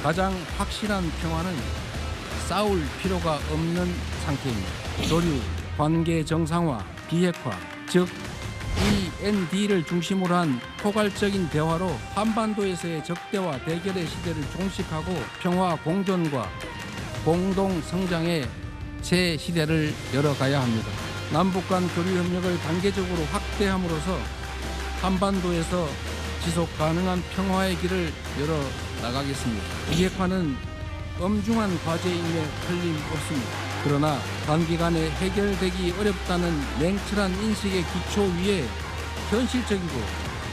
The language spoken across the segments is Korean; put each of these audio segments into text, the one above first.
가장 확실한 평화는 싸울 필요가 없는 상태입니다. 교류, 관계 정상화, 비핵화, 즉 END를 중심으로 한 포괄적인 대화로 한반도에서의 적대와 대결의 시대를 종식하고 평화 공존과 공동 성장의 새 시대를 열어가야 합니다. 남북 간 교류 협력을 단계적으로 확대함으로써 한반도에서 지속 가능한 평화의 길을 열어 나가겠습니다. 비핵화는 엄중한 과제임에 틀림없습니다. 그러나 단기간에 해결되기 어렵다는 냉철한 인식의 기초 위에 현실적이고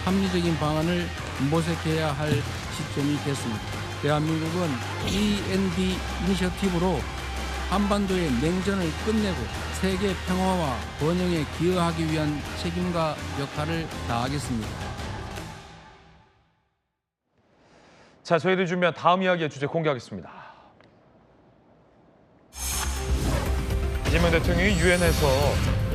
합리적인 방안을 모색해야 할 시점이 됐습니다. 대한민국은 END 이니셔티브로 한반도의 냉전을 끝내고 세계 평화와 번영에 기여하기 위한 책임과 역할을 다하겠습니다. 자, 저희들이 준비한 다음 이야기의 주제 공개하겠습니다. 이재명 대통령이 유엔에서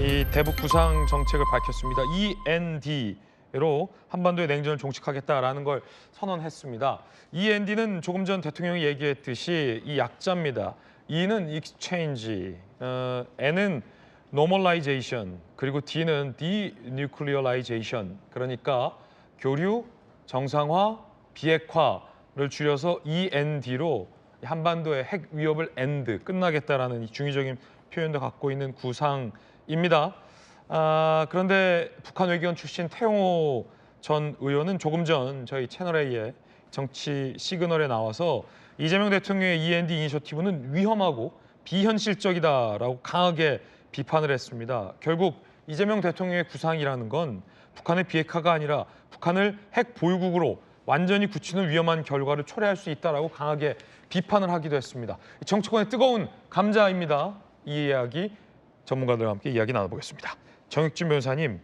이 대북 구상 정책을 밝혔습니다. END로 한반도의 냉전을 종식하겠다라는 걸 선언했습니다. END는 조금 전 대통령이 얘기했듯이 이 약자입니다. E는 exchange, N은 normalization, 그리고 D는 denuclearization. 그러니까 교류, 정상화, 비핵화를 줄여서 END로 한반도의 핵 위협을 end, 끝나겠다라는 이 중의적인 표현도 갖고 있는 구상입니다. 그런데 북한 외교원 출신 태용호 전 의원은 조금 전 저희 채널A의 정치 시그널에 나와서 이재명 대통령의 END 이니셔티브는 위험하고 비현실적이다라고 강하게 비판을 했습니다. 결국 이재명 대통령의 구상이라는 건 북한의 비핵화가 아니라 북한을 핵 보유국으로 완전히 굳히는 위험한 결과를 초래할 수 있다라고 강하게 비판을 하기도 했습니다. 정치권의 뜨거운 감자입니다. 이 이야기 전문가들과 함께 이야기 나눠보겠습니다. 정익진 변호사님,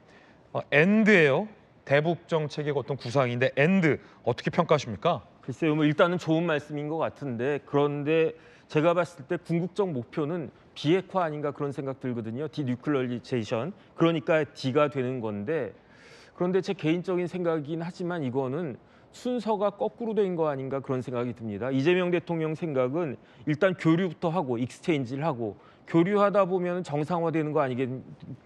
엔드예요. 대북 정책의 어떤 구상인데 엔드 어떻게 평가하십니까? 글쎄요, 뭐 일단은 좋은 말씀인 것 같은데 그런데 제가 봤을 때 궁극적 목표는 비핵화 아닌가 그런 생각 들거든요. 디뉴클리어라이제이션, 그러니까 D가 되는 건데 그런데 제 개인적인 생각이긴 하지만 이거는 순서가 거꾸로 된 거 아닌가 그런 생각이 듭니다. 이재명 대통령 생각은 일단 교류부터 하고 익스체인지를 하고 교류하다 보면 정상화되는 거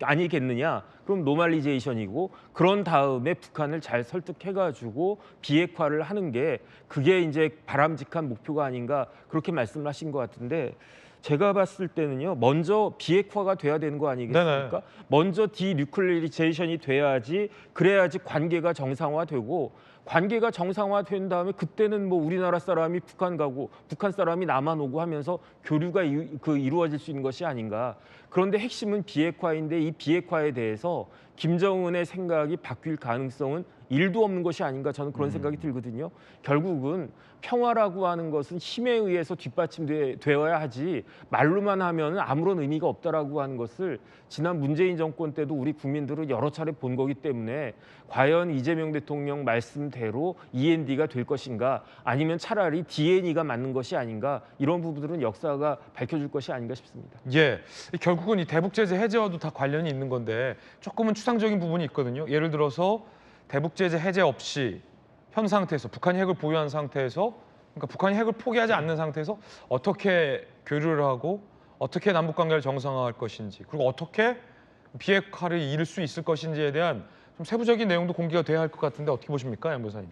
아니겠느냐? 그럼 노멀리제이션이고 그런 다음에 북한을 잘 설득해가지고 비핵화를 하는 게 그게 이제 바람직한 목표가 아닌가 그렇게 말씀을 하신 것 같은데 제가 봤을 때는요. 먼저 비핵화가 돼야 되는 거 아니겠습니까? 네네. 먼저 디뉴클리어라이제이션이 돼야지 그래야지 관계가 정상화되고 관계가 정상화된 다음에 그때는 뭐 우리나라 사람이 북한 가고 북한 사람이 남한 오고 하면서 교류가 이루어질 수 있는 것이 아닌가. 그런데 핵심은 비핵화인데 이 비핵화에 대해서 김정은의 생각이 바뀔 가능성은 1도 없는 것이 아닌가 저는 그런 생각이 들거든요. 결국은 평화라고 하는 것은 힘에 의해서 뒷받침되어야 하지 말로만 하면 아무런 의미가 없다라고 하는 것을 지난 문재인 정권 때도 우리 국민들은 여러 차례 본 거기 때문에 과연 이재명 대통령 말씀대로 END가 될 것인가 아니면 차라리 DNE가 맞는 것이 아닌가 이런 부분들은 역사가 밝혀줄 것이 아닌가 싶습니다. 예, 결국은 이 대북 제재 해제와도 다 관련이 있는 건데 조금은 추상적인 부분이 있거든요. 예를 들어서 대북 제재 해제 없이 현 상태에서 북한이 핵을 보유한 상태에서 그러니까 북한이 핵을 포기하지 않는 상태에서 어떻게 교류를 하고 어떻게 남북 관계를 정상화할 것인지 그리고 어떻게 비핵화를 이룰 수 있을 것인지에 대한 좀 세부적인 내용도 공개가 돼야 할 것 같은데 어떻게 보십니까, 양 변호사님?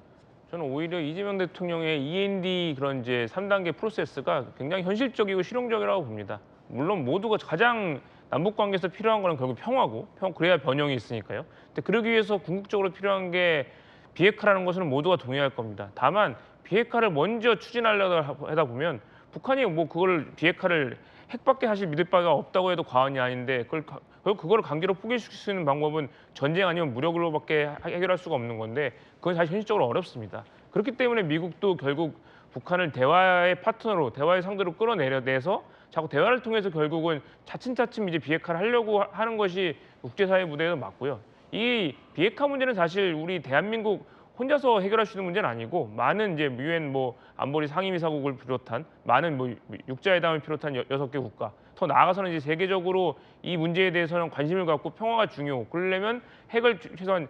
저는 오히려 이재명 대통령의 END 그런 이제 3단계 프로세스가 굉장히 현실적이고 실용적이라고 봅니다. 물론 모두가 가장 남북 관계에서 필요한 거는 결국 평화고, 그래야 번영이 있으니까요. 근데 그러기 위해서 궁극적으로 필요한 게 비핵화라는 것은 모두가 동의할 겁니다. 다만 비핵화를 먼저 추진하려고 하다 보면 북한이 뭐 비핵화를 핵밖에 사실 믿을 바가 없다고 해도 과언이 아닌데 그걸 강제로 포기시킬 수 있는 방법은 전쟁 아니면 무력으로밖에 해결할 수가 없는 건데 그건 사실 현실적으로 어렵습니다. 그렇기 때문에 미국도 결국 북한을 대화의 파트너로, 대화의 상대로 끌어내서 자꾸 대화를 통해서 결국은 차츰차츰 이제 비핵화를 하려고 하는 것이 국제사회 무대에서 맞고요. 이 비핵화 문제는 사실 우리 대한민국 혼자서 해결할 수 있는 문제는 아니고 많은 이제 유엔 안보리 상임이사국을 비롯한 많은 육자회담을 비롯한 6개 국가 더 나아가서는 이제 세계적으로 이 문제에 대해서는 관심을 갖고 평화가 중요하고 그러려면 핵을 최소한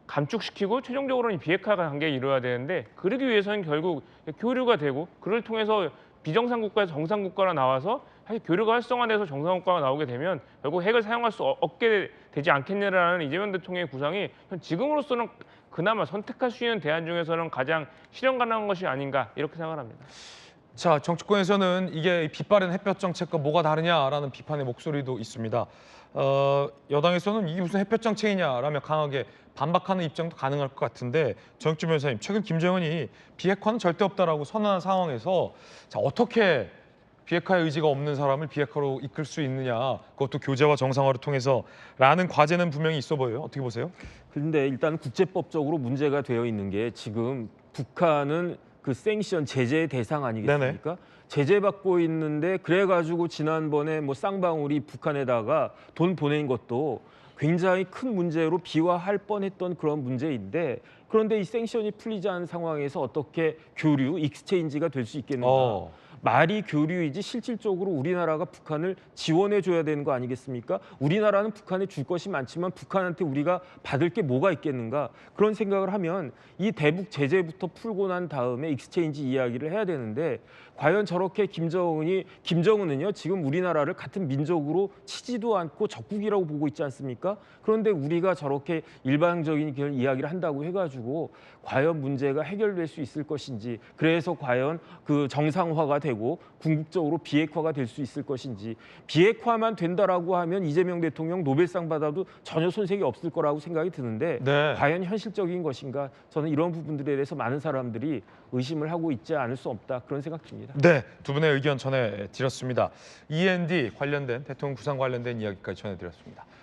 감축시키고 최종적으로는 비핵화 단계에 이르러야 되는데 그러기 위해서는 결국 교류가 되고 그를 통해서 비정상 국가에서 정상 국가로 나와서 사실 교류가 활성화돼서 정상 국가가 나오게 되면 결국 핵을 사용할 수 없게 되지 않겠느냐라는 이재명 대통령의 구상이 지금으로서는 그나마 선택할 수 있는 대안 중에서는 가장 실현 가능한 것이 아닌가 이렇게 생각합니다. 자, 정치권에서는 이게 빛바랜 햇볕 정책과 뭐가 다르냐라는 비판의 목소리도 있습니다. 여당에서는 이게 무슨 햇볕 정책이냐라며 강하게 반박하는 입장도 가능할 것 같은데 정육주 변호사님, 최근 김정은이 비핵화는 절대 없다라고 선언한 상황에서 자, 어떻게 비핵화의 의지가 없는 사람을 비핵화로 이끌 수 있느냐, 그것도 교제와 정상화를 통해서라는 과제는 분명히 있어 보여요. 어떻게 보세요? 그런데 일단 국제법적으로 문제가 되어 있는 게 지금 북한은 그 생션 제재 대상 아니겠습니까? 제재받고 있는데 그래가지고 지난번에 뭐 쌍방울이 북한에다가 돈 보낸 것도 굉장히 큰 문제로 비화할 뻔했던 그런 문제인데 그런데 이 생션이 풀리지 않은 상황에서 어떻게 교류, 익스체인지가 될 수 있겠는가? 말이 교류이지 실질적으로 우리나라가 북한을 지원해 줘야 되는 거 아니겠습니까? 우리나라는 북한에 줄 것이 많지만 북한한테 우리가 받을 게 뭐가 있겠는가? 그런 생각을 하면 이 대북 제재부터 풀고 난 다음에 익스체인지 이야기를 해야 되는데 과연 저렇게 김정은은요 지금 우리나라를 같은 민족으로 치지도 않고 적국이라고 보고 있지 않습니까? 그런데 우리가 저렇게 일방적인 이야기를 한다고 해가지고 과연 문제가 해결될 수 있을 것인지, 그래서 과연 그 정상화가 되고 궁극적으로 비핵화가 될 수 있을 것인지, 비핵화만 된다라고 하면 이재명 대통령 노벨상 받아도 전혀 손색이 없을 거라고 생각이 드는데 과연 현실적인 것인가? 저는 이런 부분들에 대해서 많은 사람들이 의심을 하고 있지 않을 수 없다, 그런 생각 듭니다. 네, 두 분의 의견 전해드렸습니다. END 관련된 대통령 구상 관련된 이야기까지 전해드렸습니다.